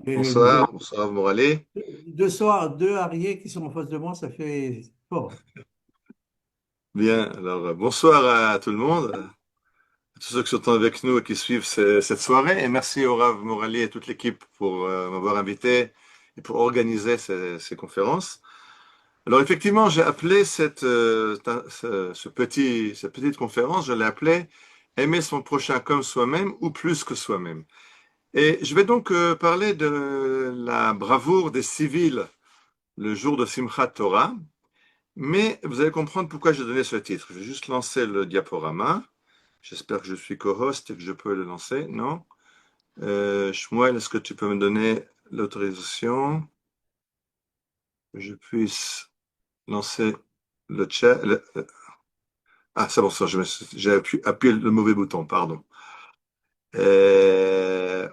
Et Bonsoir, bonsoir Morale. deux Ariés qui sont en face de moi, ça fait fort. Bien, alors bonsoir à tout le monde, à tous ceux qui sont avec nous et qui suivent cette soirée. Et merci au Rav Morale et à toute l'équipe pour m'avoir invité et pour organiser ces conférences. Alors effectivement, j'ai appelé cette petite conférence, je l'ai appelée Aimer son prochain comme soi-même ou plus que soi-même. Et je vais donc parler de la bravoure des civils le jour de Simchat Torah. Mais vous allez comprendre pourquoi j'ai donné ce titre. Je vais juste lancer le diaporama. J'espère que je suis co-host et que je peux le lancer. Non? Shmuel, est-ce que tu peux me donner l'autorisation que je puisse lancer le chat? Ah, c'est bon, ça, j'ai appuyé le mauvais bouton, pardon.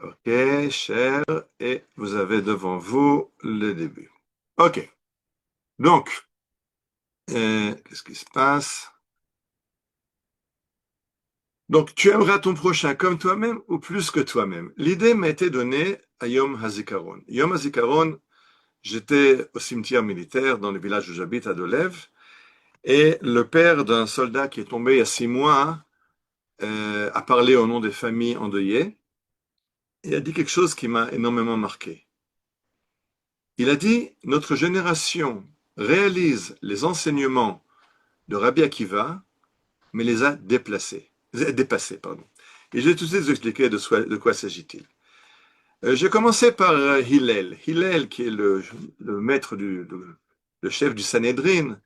Ok, cher, et vous avez devant vous le début. Ok, donc, qu'est-ce qui se passe? Donc, tu aimeras ton prochain comme toi-même ou plus que toi-même. L'idée m'a été donnée à Yom HaZikaron. Yom HaZikaron, j'étais au cimetière militaire dans le village où j'habite, à Dolev, et le père d'un soldat qui est tombé il y a 6 mois a parlé au nom des familles endeuillées et a dit quelque chose qui m'a énormément marqué. Il a dit, notre génération réalise les enseignements de Rabbi Akiva, mais les a dépassés. Pardon. Et je vais tout de suite vous expliquer de quoi s'agit-il. J'ai commencé par Hillel. Hillel, qui est le maître le chef du Sanhédrin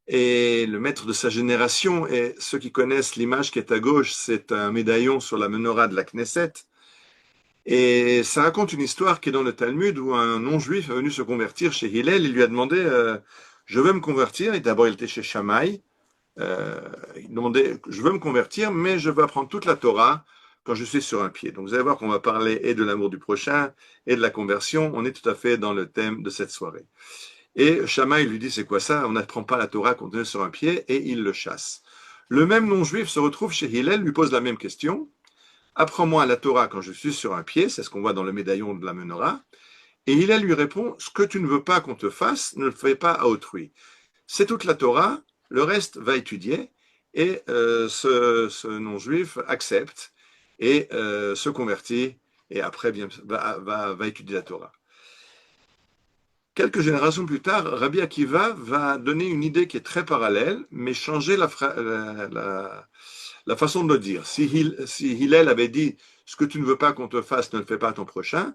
et le maître de sa génération. Et ceux qui connaissent l'image qui est à gauche, c'est un médaillon sur la menorah de la Knesset. Et ça raconte une histoire qui est dans le Talmud où un non-juif est venu se convertir chez Hillel. Il lui a demandé je veux me convertir. Et d'abord, il était chez Shammai. Il demandait je veux me convertir, mais je veux apprendre toute la Torah quand je suis sur un pied. Donc vous allez voir qu'on va parler et de l'amour du prochain et de la conversion. On est tout à fait dans le thème de cette soirée. Et Shammai lui dit c'est quoi ça? On n'apprend pas la Torah quand on est sur un pied et il le chasse. Le même non-juif se retrouve chez Hillel, lui pose la même question. Apprends-moi la Torah quand je suis sur un pied, c'est ce qu'on voit dans le médaillon de la menorah. Et Hillel lui répond ce que tu ne veux pas qu'on te fasse, ne le fais pas à autrui. C'est toute la Torah, le reste va étudier, et ce non-juif accepte et se convertit, et après va étudier la Torah. Quelques générations plus tard, Rabbi Akiva va donner une idée qui est très parallèle, mais changer la façon de le dire. Si Hillel avait dit ce que tu ne veux pas qu'on te fasse, ne le fais pas à ton prochain,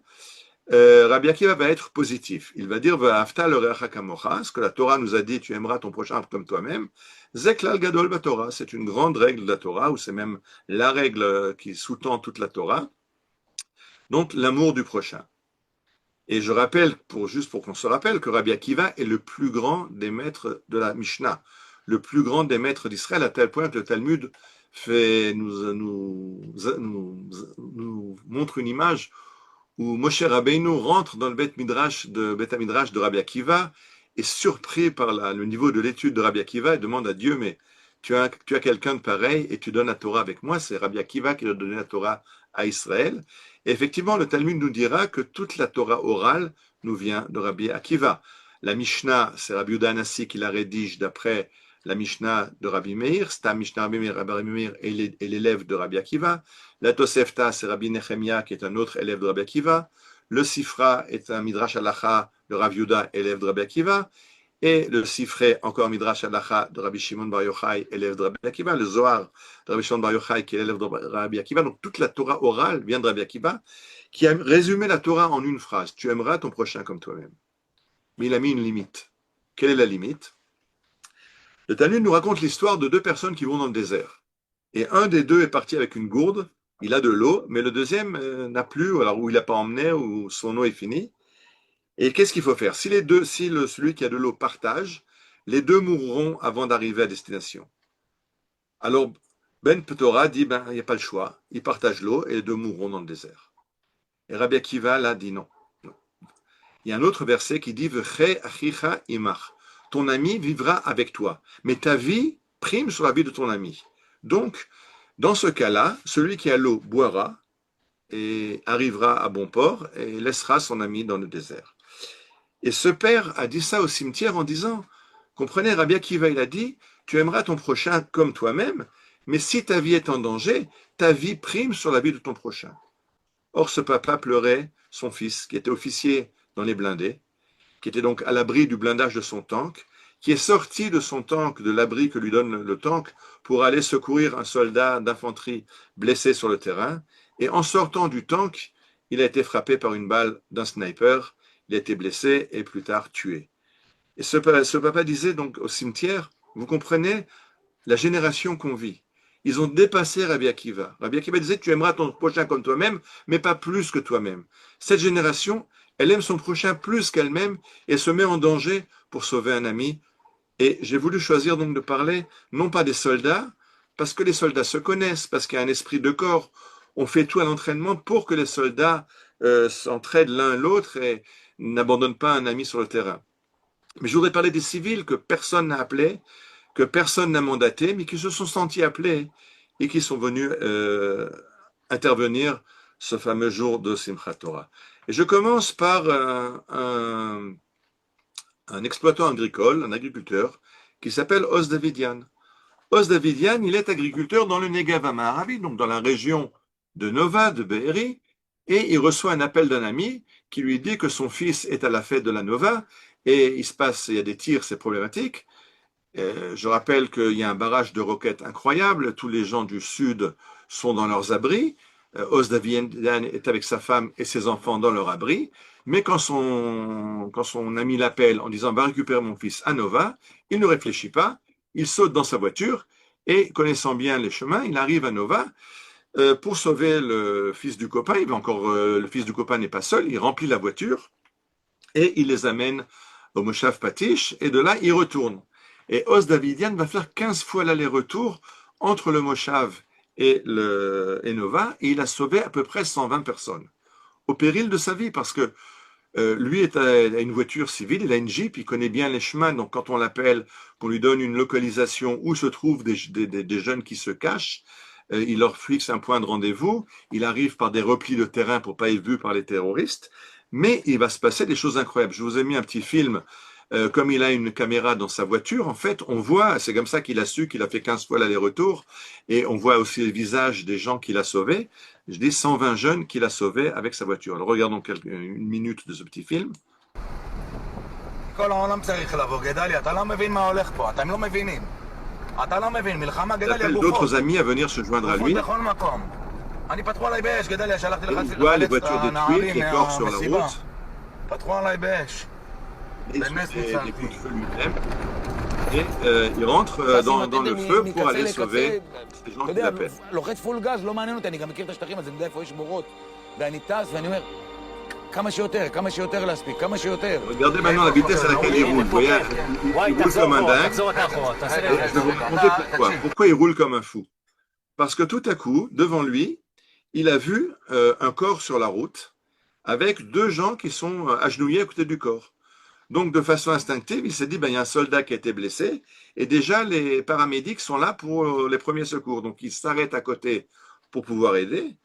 Rabbi Akiva va être positif. Il va dire Va'afta l'orecha kamocha, ce que la Torah nous a dit, tu aimeras ton prochain comme toi-même. Zeklal gadol Torah, c'est une grande règle de la Torah, ou c'est même la règle qui sous-tend toute la Torah. Donc l'amour du prochain. Et je rappelle, juste pour qu'on se rappelle, que Rabbi Akiva est le plus grand des maîtres de la Mishnah, le plus grand des maîtres d'Israël, à tel point que le Talmud nous montre une image où Moshe Rabbeinu rentre dans le Beth Midrash de Rabbi Akiva, est surpris par le niveau de l'étude de Rabbi Akiva et demande à Dieu, mais tu as quelqu'un de pareil et tu donnes la Torah avec moi. C'est Rabbi Akiva qui a donné la Torah à Israël. Et effectivement, le Talmud nous dira que toute la Torah orale nous vient de Rabbi Akiva. La Mishnah, c'est Rabbi Yehuda Hanassi qui la rédige d'après la Mishnah de Rabbi Meir. C'est un Mishnah Rabbi Meir est l'élève de Rabbi Akiva. La Tosefta, c'est Rabbi Nechemia, qui est un autre élève de Rabbi Akiva. Le Sifra est un Midrash Halacha de Rabbi Yehuda, élève de Rabbi Akiva. Et le Sifré, encore Midrash Halacha de Rabbi Shimon Bar Yochai, élève de Rabbi Akiva. Le Zohar de Rabbi Shimon Bar Yochai, qui est élève de Rabbi Akiva. Donc toute la Torah orale vient de Rabbi Akiva, qui a résumé la Torah en une phrase. Tu aimeras ton prochain comme toi-même. Mais il a mis une limite. Quelle est la limite? Le Talmud nous raconte l'histoire de deux personnes qui vont dans le désert. Et un des deux est parti avec une gourde, il a de l'eau, mais le deuxième n'a plus, alors ou il n'a pas emmené, ou son eau est finie. Et qu'est-ce qu'il faut faire? Si les deux, si celui qui a de l'eau partage, les deux mourront avant d'arriver à destination. Alors Ben Petora dit, ben il n'y a pas le choix, il partage l'eau et les deux mourront dans le désert. Et Rabbi Akiva là dit non. Non. Il y a un autre verset qui dit, V'chei achicha imach. Ton ami vivra avec toi, mais ta vie prime sur la vie de ton ami. Donc, dans ce cas-là, celui qui a l'eau boira, et arrivera à bon port et laissera son ami dans le désert. Et ce père a dit ça au cimetière en disant, comprenez, Rabbi Akiva, il a dit, tu aimeras ton prochain comme toi-même, mais si ta vie est en danger, ta vie prime sur la vie de ton prochain. Or, ce papa pleurait son fils, qui était officier dans les blindés, qui était donc à l'abri du blindage de son tank, qui est sorti de son tank, de l'abri que lui donne le tank, pour aller secourir un soldat d'infanterie blessé sur le terrain. Et en sortant du tank, il a été frappé par une balle d'un sniper, il a été blessé et plus tard tué. Et ce papa disait donc au cimetière, vous comprenez la génération qu'on vit. Ils ont dépassé Rabbi Akiva. Rabbi Akiva disait, tu aimeras ton prochain comme toi-même, mais pas plus que toi-même. Cette génération, elle aime son prochain plus qu'elle-même et se met en danger pour sauver un ami. Et j'ai voulu choisir donc de parler, non pas des soldats, parce que les soldats se connaissent, parce qu'il y a un esprit de corps. On fait tout à l'entraînement pour que les soldats s'entraident l'un l'autre et n'abandonnent pas un ami sur le terrain. Mais je voudrais parler des civils que personne n'a appelés, que personne n'a mandaté, mais qui se sont sentis appelés et qui sont venus intervenir ce fameux jour de Simchat Torah. Et je commence par un exploitant agricole, un agriculteur, qui s'appelle Os Davidian. Os Davidian, il est agriculteur dans le Negev Amaharavi, donc dans la région de Nova, de Be'eri, et il reçoit un appel d'un ami qui lui dit que son fils est à la fête de la Nova, et il y a des tirs, c'est problématique. Je rappelle qu'il y a un barrage de roquettes incroyable, tous les gens du sud sont dans leurs abris, Os Davidian est avec sa femme et ses enfants dans leur abri, mais quand son ami l'appelle en disant va récupérer mon fils à Nova, il ne réfléchit pas, il saute dans sa voiture et connaissant bien les chemins, il arrive à Nova pour sauver le fils du copain. Le fils du copain n'est pas seul, il remplit la voiture et il les amène au Moshav Patish et de là il retourne. Et Os Davidian va faire 15 fois l'aller-retour entre le Moshav et Nova et il a sauvé à peu près 120 personnes au péril de sa vie parce que lui a une voiture civile, il a une Jeep, il connaît bien les chemins, donc quand on l'appelle, qu'on lui donne une localisation où se trouvent des jeunes qui se cachent, il leur fixe un point de rendez-vous, il arrive par des replis de terrain pour pas être vu par les terroristes, mais il va se passer des choses incroyables. Je vous ai mis un petit film, comme il a une caméra dans sa voiture, en fait, on voit, c'est comme ça qu'il a su qu'il a fait 15 fois l'aller-retour, et on voit aussi les visages des gens qu'il a sauvés. Je dis 120 jeunes qu'il a sauvés avec sa voiture. Alors regardons une minute de ce petit film. כל העולם צריך לבוא, גדליה, אתה לא מבין מה הולך פה, אתם לא מבינים. אתה לא מבין, מלחמה, Il גדליה, appelle גופות. d'autres amis à venir se joindre à גופות lui. בכל מקום. אני פתחו עליי באש, גדליה, שלחתי לך Il voit les לחלץ את voitures détruites, הנערים les corps sur la מהמסיבה. route, פתחו עליי באש. des באמת coups de ניצלתי. feu lui-même. Et il rentre dans le feu pour aller sauver ces gens אתה qu'il יודע, appelle. לוחץ פול גז, לא מעניין אותי, אני גם מכיר את השטחים, אז אני יודע איפה יש בורות. ואני טס ואני אומר, כמה שיותר להספיק, כמה שיותר. Regardez maintenant la vitesse à laquelle il roule. Vous voyez, il roule comme un dingue. Je vais vous raconter pourquoi. Pourquoi il roule comme un fou? Parce que tout à coup, devant lui, il a vu un corps sur la route avec deux gens qui sont agenouillés à côté du corps. Donc, de façon instinctive, il s'est dit, ben, il y a un soldat qui a été blessé et déjà les paramédics sont là pour les premiers secours. Donc, il s'arrête à côté pour pouvoir aider.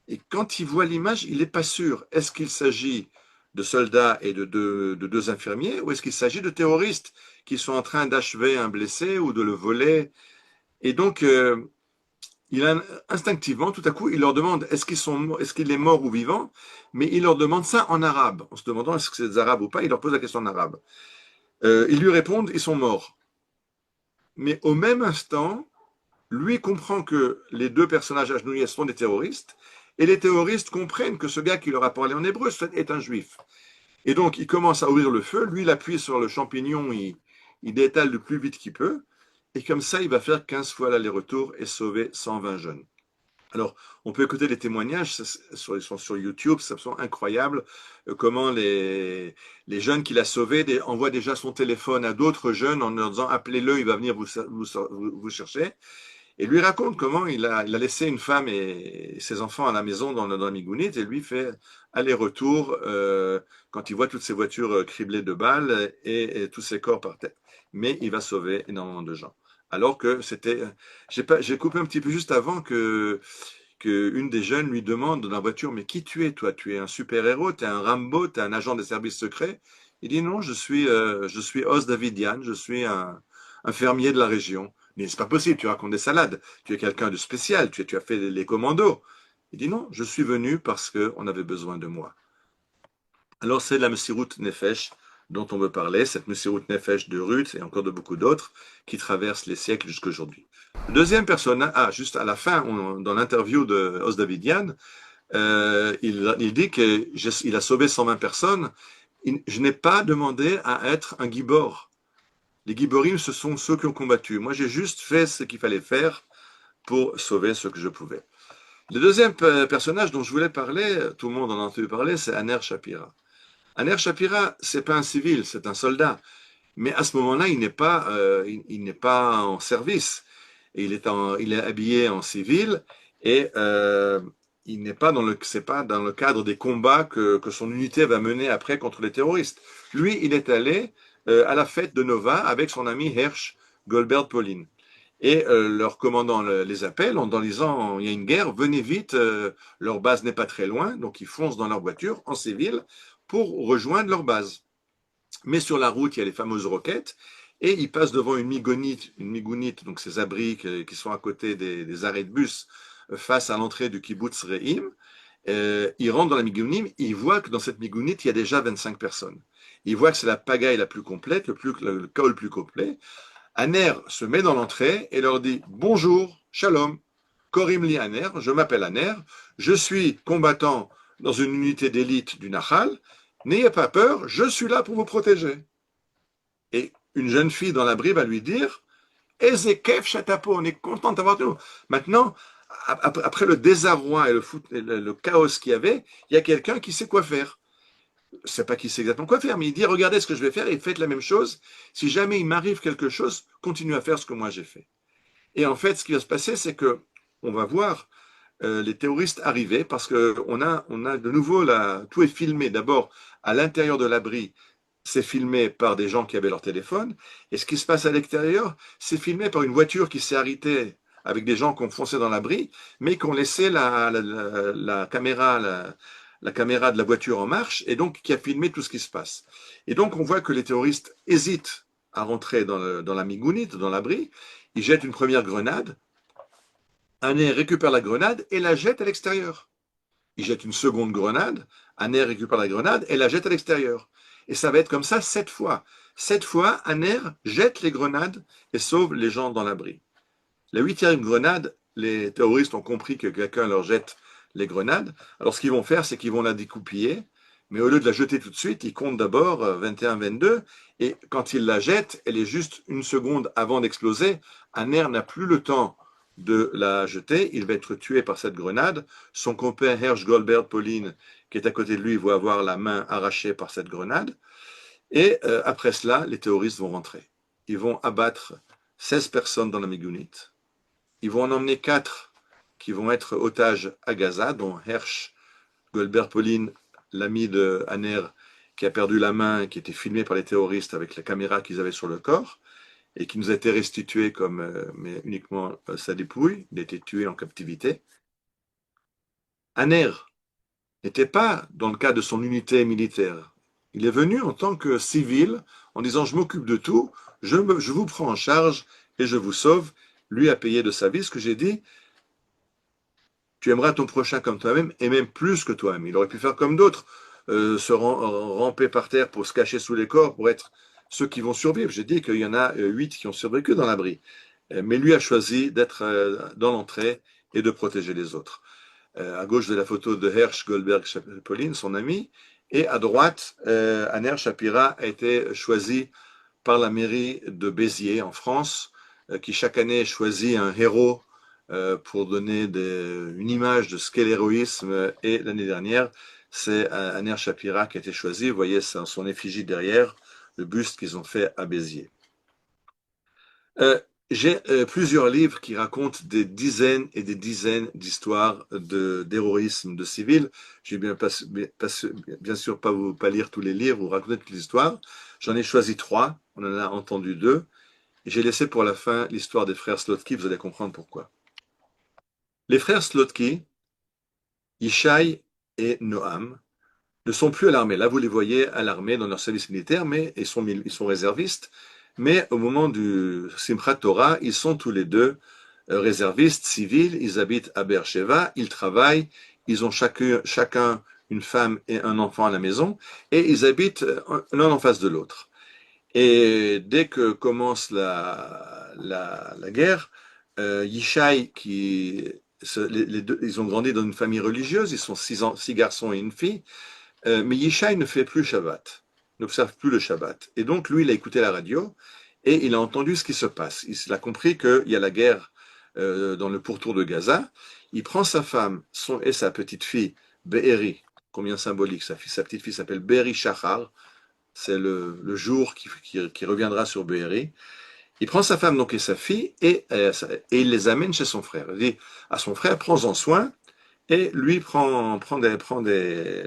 Et quand il voit l'image, il n'est pas sûr. Est-ce qu'il s'agit de soldats et de deux infirmiers ou est-ce qu'il s'agit de terroristes qui sont en train d'achever un blessé ou de le voler? Et donc, instinctivement, tout à coup, il leur demande est-ce qu'il est mort ou vivant, mais il leur demande ça en arabe, en se demandant est-ce que c'est des arabes ou pas, il leur pose la question en arabe. Ils lui répondent ils sont morts. Mais au même instant, lui comprend que les deux personnages agenouillés sont des terroristes, et les terroristes comprennent que ce gars qui leur a parlé en hébreu est un juif. Et donc, il commence à ouvrir le feu, lui, il appuie sur le champignon, il détale le plus vite qu'il peut, et comme ça, il va faire 15 fois l'aller-retour et sauver 120 jeunes. Alors, on peut écouter les témoignages, ils sont sur YouTube, ça sont incroyables, comment les jeunes qu'il a sauvés envoient déjà son téléphone à d'autres jeunes en leur disant appelez-le, il va venir vous chercher. Et lui raconte comment il a laissé une femme et ses enfants à la maison dans la Migounit et lui fait aller-retour quand il voit toutes ces voitures criblées de balles et tous ces corps par terre. Mais il va sauver énormément de gens. Alors que j'ai coupé un petit peu juste avant que qu'une des jeunes lui demande dans la voiture, mais qui tu es, toi? Tu es un super-héros, tu es un Rambo, tu es un agent des services secrets? Il dit non, je suis Os Davidian, je suis un fermier de la région. Mais c'est pas possible, tu racontes des salades, tu es quelqu'un de spécial, tu as fait les commandos. Il dit non, je suis venu parce qu'on avait besoin de moi. Alors c'est la Messirut Nefesh dont on veut parler, cette Messirut Nefesh de Ruth et encore de beaucoup d'autres qui traversent les siècles jusqu'à aujourd'hui. Le deuxième personnage, juste à la fin, dans l'interview de Os Davidian, il dit qu'il a sauvé 120 personnes. Je n'ai pas demandé à être un gibor. Les giborim, ce sont ceux qui ont combattu. Moi, j'ai juste fait ce qu'il fallait faire pour sauver ce que je pouvais. Le deuxième personnage dont je voulais parler, tout le monde en a entendu parler, c'est Aner Shapira. Aner Shapira, c'est pas un civil, c'est un soldat. Mais à ce moment-là, il n'est pas en service. Et il est habillé en civil et il n'est pas c'est pas dans le cadre des combats que son unité va mener après contre les terroristes. Lui, il est allé à la fête de Nova avec son ami Hersch Goldberg Pauline. Et leur commandant les appelle en disant il y a une guerre, venez vite, leur base n'est pas très loin, donc ils foncent dans leur voiture en civil pour rejoindre leur base. Mais sur la route, il y a les fameuses roquettes, et ils passent devant une migounite, donc ces abris qui sont à côté des arrêts de bus face à l'entrée du kibbutz Re'im. Ils rentrent dans la migounite, et ils voient que dans cette migounite, il y a déjà 25 personnes. Ils voient que c'est la pagaille la plus complète, le chaos le plus complet. Aner se met dans l'entrée et leur dit « Bonjour, shalom, Korim li Aner, je m'appelle Aner, je suis combattant dans une unité d'élite du Nahal, n'ayez pas peur, je suis là pour vous protéger. » Et une jeune fille dans l'abri va lui dire « Ezekef Chatapo, on est content d'avoir nous. » Maintenant, après le désarroi et le chaos qu'il y avait, il y a quelqu'un qui sait quoi faire. Je ne sais pas qui sait exactement quoi faire, mais il dit regardez ce que je vais faire et faites la même chose. Si jamais il m'arrive quelque chose, continuez à faire ce que moi j'ai fait. Et en fait, ce qui va se passer, c'est que on va voir les terroristes arriver parce que on a de nouveau tout est filmé. D'abord à l'intérieur de l'abri, c'est filmé par des gens qui avaient leur téléphone, et ce qui se passe à l'extérieur, c'est filmé par une voiture qui s'est arrêtée avec des gens qui ont foncé dans l'abri, mais qui ont laissé la caméra de la voiture en marche, et donc qui a filmé tout ce qui se passe. Et donc on voit que les terroristes hésitent à rentrer dans la migounite, dans l'abri. Ils jettent une première grenade, Aner récupère la grenade et la jette à l'extérieur. Ils jettent une seconde grenade, Aner récupère la grenade et la jette à l'extérieur. Et ça va être comme ça 7 fois. 7 fois, Aner jette les grenades et sauve les gens dans l'abri. La 8e grenade, les terroristes ont compris que quelqu'un leur jette les grenades. Alors ce qu'ils vont faire, c'est qu'ils vont la découpiller, mais au lieu de la jeter tout de suite, ils comptent d'abord 21, 22, et quand ils la jettent, elle est juste une seconde avant d'exploser. Aner n'a plus le temps de la jeter, il va être tué par cette grenade. Son compère Hersch Goldberg Pauline, qui est à côté de lui, va avoir la main arrachée par cette grenade. Et après cela, les terroristes vont rentrer. Ils vont abattre 16 personnes dans la migounite. Ils vont en emmener 4 qui vont être otages à Gaza, dont Hersch Goldberg Pauline, l'ami de Aner, qui a perdu la main, qui était filmé par les terroristes avec la caméra qu'ils avaient sur le corps, et qui nous a été restitué mais uniquement sa dépouille. Il a été tué en captivité. Aner n'était pas dans le cas de son unité militaire. Il est venu en tant que civil, en disant « je m'occupe de tout, je vous prends en charge et je vous sauve ». Lui a payé de sa vie ce que j'ai dit. Tu aimeras ton prochain comme toi-même, et même plus que toi-même. Il aurait pu faire comme d'autres, se ramper par terre pour se cacher sous les corps, pour être ceux qui vont survivre. J'ai dit qu'il y en a 8 qui ont survécu dans l'abri. Mais lui a choisi d'être dans l'entrée et de protéger les autres. À gauche de la photo de Hersch Goldberg Pauline, son ami, et à droite, Aner Shapira a été choisi par la mairie de Béziers, en France, qui chaque année choisit un héros pour donner une image de ce qu'est l'héroïsme. Et l'année dernière, c'est Aner Shapira qui a été choisi. Vous voyez son effigie derrière, le buste qu'ils ont fait à Béziers. J'ai plusieurs livres qui racontent des dizaines et des dizaines d'histoires d'héroïsme de civils. Je vais bien sûr pas lire tous les livres ou raconter toutes les histoires. J'en ai choisi 3, on en a entendu 2. Et j'ai laissé pour la fin l'histoire des frères Slotsky, vous allez comprendre pourquoi. Les frères Slotki, Yishai et Noam, ne sont plus à l'armée. Là, vous les voyez à l'armée dans leur service militaire, mais ils sont réservistes. Mais au moment du Simchat Torah, ils sont tous les deux réservistes civils. Ils habitent à Beersheba, ils travaillent, ils ont chacun une femme et un enfant à la maison, et ils habitent l'un en face de l'autre. Et dès que commence la guerre, Yishai, les deux, ils ont grandi dans une famille religieuse, ils sont six garçons et une fille, mais Yishai ne fait plus Shabbat, n'observe plus le Shabbat. Et donc, lui, il a écouté la radio et il a entendu ce qui se passe. Il a compris qu'il y a la guerre dans le pourtour de Gaza. Il prend sa femme et sa petite fille, Be'eri, combien symbolique, sa petite fille s'appelle Be'eri Shachar, c'est le jour qui reviendra sur Be'eri. Il prend sa femme donc et sa fille et il les amène chez son frère. Il dit à son frère, prends-en soin, et lui prend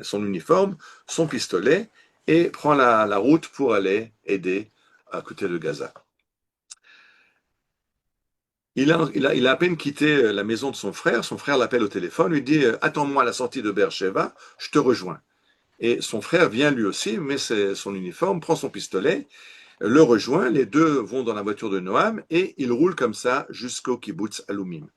son uniforme, son pistolet, et prend la route pour aller aider à côté de Gaza. Il a à peine quitté la maison de son frère l'appelle au téléphone, lui dit « Attends-moi à la sortie de Beersheba, je te rejoins ». Et son frère vient lui aussi, met son uniforme, prend son pistolet, le rejoint, les deux vont dans la voiture de Noam, et ils roulent comme ça jusqu'au kibbutz Alumim.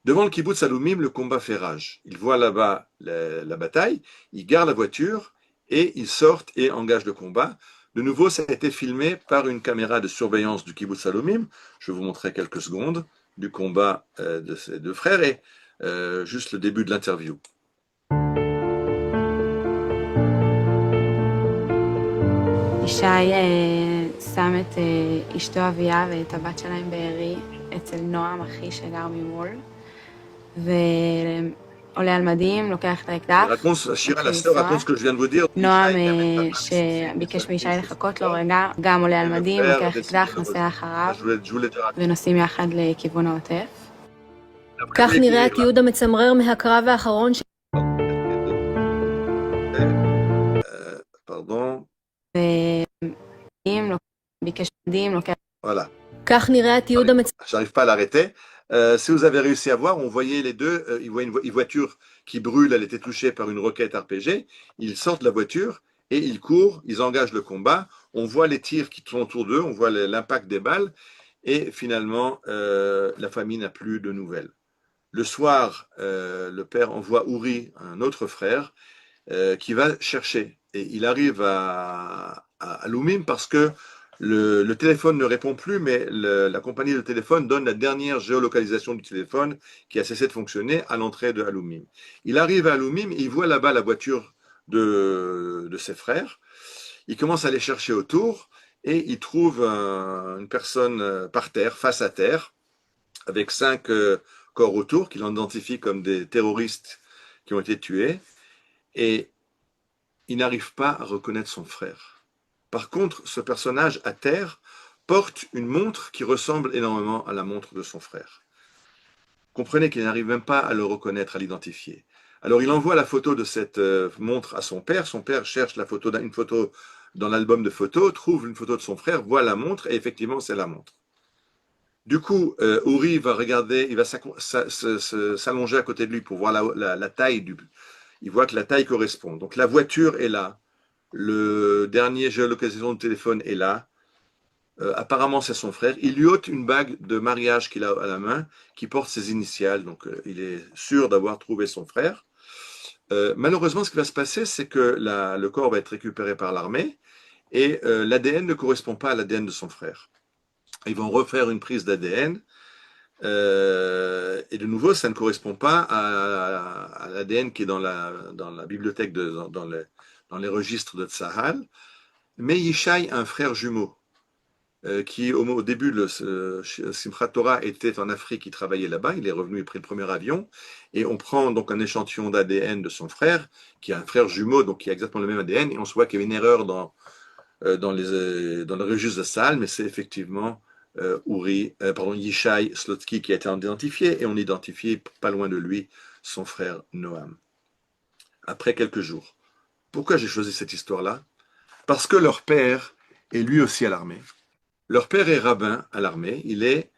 Devant le kibbutz Alumim, le combat fait rage. Ils voient là-bas la bataille, ils garent la voiture et ils sortent et engagent le combat. De nouveau, ça a été filmé par une caméra de surveillance du kibbutz Alumim. Je vais vous montrer quelques secondes du combat de ces deux frères et juste le début de l'interview. ישי שם את אשתו אביה ואת הבת שלהם בארי אצל נועם, אחי שגר ממול, ועולה על מדים, לוקח את האקדח. נועם שביקש מישי לחכות לו רגע, גם עולה על מדים, לוקח אקדח, נוסע אחריו, ונוסעים יחד לכיוון העוטף. כך נראה התיעוד המצמרר מהקרב האחרון Pardon. Voilà. J'arrive pas à l'arrêter. Si vous avez réussi à voir, on voyait les deux, ils voient une voiture qui brûle, elle était touchée par une roquette RPG. Ils sortent de la voiture et ils courent, ils engagent le combat. On voit les tirs qui sont autour d'eux, on voit l'impact des balles. Et finalement, la famille n'a plus de nouvelles. Le soir, le père envoie Uri, un autre frère, qui va chercher. Et il arrive à Lumim parce que le téléphone ne répond plus, mais la compagnie de téléphone donne la dernière géolocalisation du téléphone qui a cessé de fonctionner à l'entrée de Alumim. Il arrive à Alumim et il voit là-bas la voiture de ses frères. Il commence à les chercher autour et il trouve une personne par terre, face à terre, avec 5 corps autour qu'il identifie comme des terroristes qui ont été tués. Et il n'arrive pas à reconnaître son frère. Par contre, ce personnage à terre porte une montre qui ressemble énormément à la montre de son frère. Comprenez qu'il n'arrive même pas à le reconnaître, à l'identifier. Alors il envoie la photo de cette montre à son père cherche une photo dans l'album de photos, trouve une photo de son frère, voit la montre, et effectivement c'est la montre. Du coup, Uri va regarder, il va s'allonger à côté de lui pour voir la taille il voit que la taille correspond. Donc la voiture est là, le dernier géolocalisation de téléphone est là, apparemment c'est son frère. Il lui ôte une bague de mariage qu'il a à la main, qui porte ses initiales, donc il est sûr d'avoir trouvé son frère. Malheureusement, ce qui va se passer, c'est que le corps va être récupéré par l'armée, et l'ADN ne correspond pas à l'ADN de son frère. Ils vont refaire une prise d'ADN, et de nouveau, ça ne correspond pas à l'ADN qui est dans la bibliothèque, dans les registres de Tzahal. Mais Yishai a un frère jumeau qui, au début, le Simchat Torah était en Afrique, il travaillait là-bas, il est revenu, il a pris le premier avion, et on prend donc un échantillon d'ADN de son frère, qui a un frère jumeau, donc qui a exactement le même ADN, et on se voit qu'il y avait une erreur dans le registre de Tzahal, mais c'est effectivement Yishai Slotki qui a été identifié, et on identifie pas loin de lui son frère Noam. Après quelques jours. Pourquoi j'ai choisi cette histoire-là? Parce que leur père est lui aussi à l'armée. Leur père est rabbin à l'armée, il est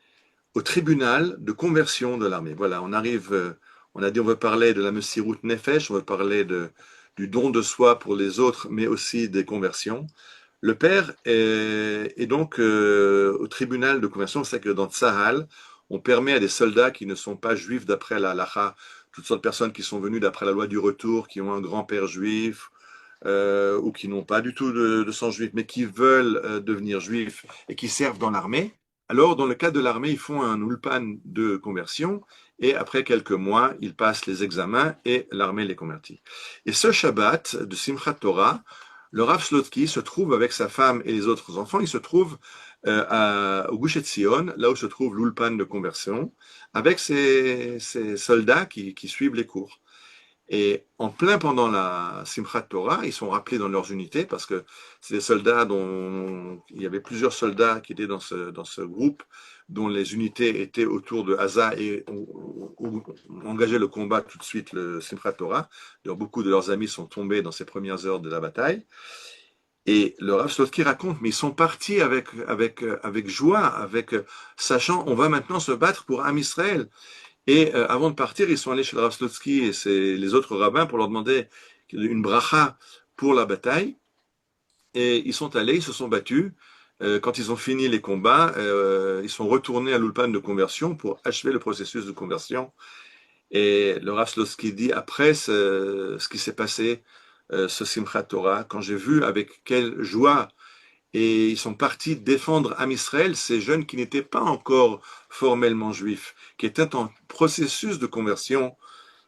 au tribunal de conversion de l'armée. Voilà, on arrive On a dit on veut parler de la Messirut Nefesh, on veut parler du don de soi pour les autres, mais aussi des conversions. Le père est donc au tribunal de conversion, c'est que dans Tsahal, on permet à des soldats qui ne sont pas juifs d'après la halacha, toutes sortes de personnes qui sont venues d'après la loi du retour, qui ont un grand-père juif, ou qui n'ont pas du tout de sang juif, mais qui veulent devenir juifs et qui servent dans l'armée. Alors, dans le cadre de l'armée, ils font un ulpan de conversion et après quelques mois, ils passent les examens et l'armée les convertit. Et ce Shabbat de Simchat Torah, le Rav Slotsky se trouve avec sa femme et les autres enfants, il se trouve au Gush Etzion, là où se trouve l'ulpan de conversion, avec ces soldats qui suivent les cours. Et en plein pendant la Simchat Torah, ils sont rappelés dans leurs unités parce que c'est des soldats dont il y avait plusieurs soldats qui étaient dans ce groupe dont les unités étaient autour de Haza et ont engagé le combat tout de suite, le Simchat Torah. Donc, beaucoup de leurs amis sont tombés dans ces premières heures de la bataille. Et le Rav Slotsky raconte, mais ils sont partis avec joie, sachant on va maintenant se battre pour Am Israël. Et avant de partir, ils sont allés chez le Rav Slotsky et les autres rabbins pour leur demander une bracha pour la bataille. Et ils sont allés, ils se sont battus. Quand ils ont fini les combats, ils sont retournés à l'ulpan de conversion pour achever le processus de conversion. Et le Rav Slotsky dit, après ce qui s'est passé, ce Simchat Torah, quand j'ai vu avec quelle joie et ils sont partis défendre Am Israël, ces jeunes qui n'étaient pas encore formellement juifs, qui étaient en processus de conversion.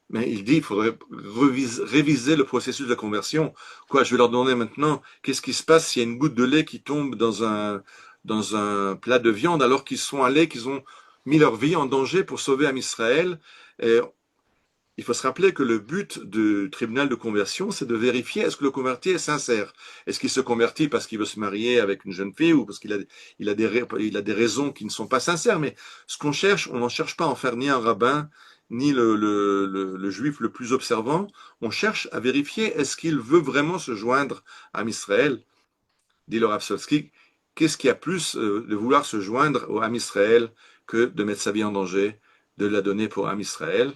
Mais il dit, il faudrait réviser le processus de conversion. Quoi, je vais leur demander maintenant, qu'est-ce qui se passe s'il y a une goutte de lait qui tombe dans un plat de viande alors qu'ils sont allés, qu'ils ont mis leur vie en danger pour sauver Am Israël. Et il faut se rappeler que le but du tribunal de conversion, c'est de vérifier est-ce que le converti est sincère. Est-ce qu'il se convertit parce qu'il veut se marier avec une jeune fille ou parce qu'il a des raisons qui ne sont pas sincères. Mais ce qu'on cherche, on n'en cherche pas à en faire ni un rabbin, ni le juif le plus observant. On cherche à vérifier est-ce qu'il veut vraiment se joindre à Israël. Dit le Rav Slotsky, qu'est-ce qu'il y a plus de vouloir se joindre au Am Israël que de mettre sa vie en danger, de la donner pour Am Israël.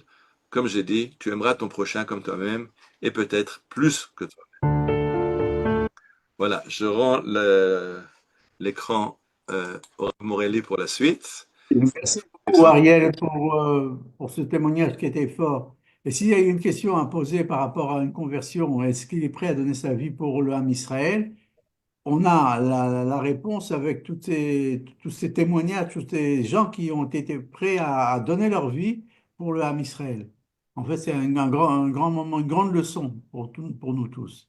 Comme j'ai dit, tu aimeras ton prochain comme toi-même, et peut-être plus que toi. Voilà, je rends l'écran au Rav Morelli pour la suite. Merci beaucoup, Ariel, pour ce témoignage qui était fort. Et s'il y a une question à poser par rapport à une conversion, est-ce qu'il est prêt à donner sa vie pour le Ham Israël? On a la réponse avec tous ces témoignages, tous ces gens qui ont été prêts à donner leur vie pour le Ham Israël. En fait, c'est un grand moment, une grande leçon pour nous tous.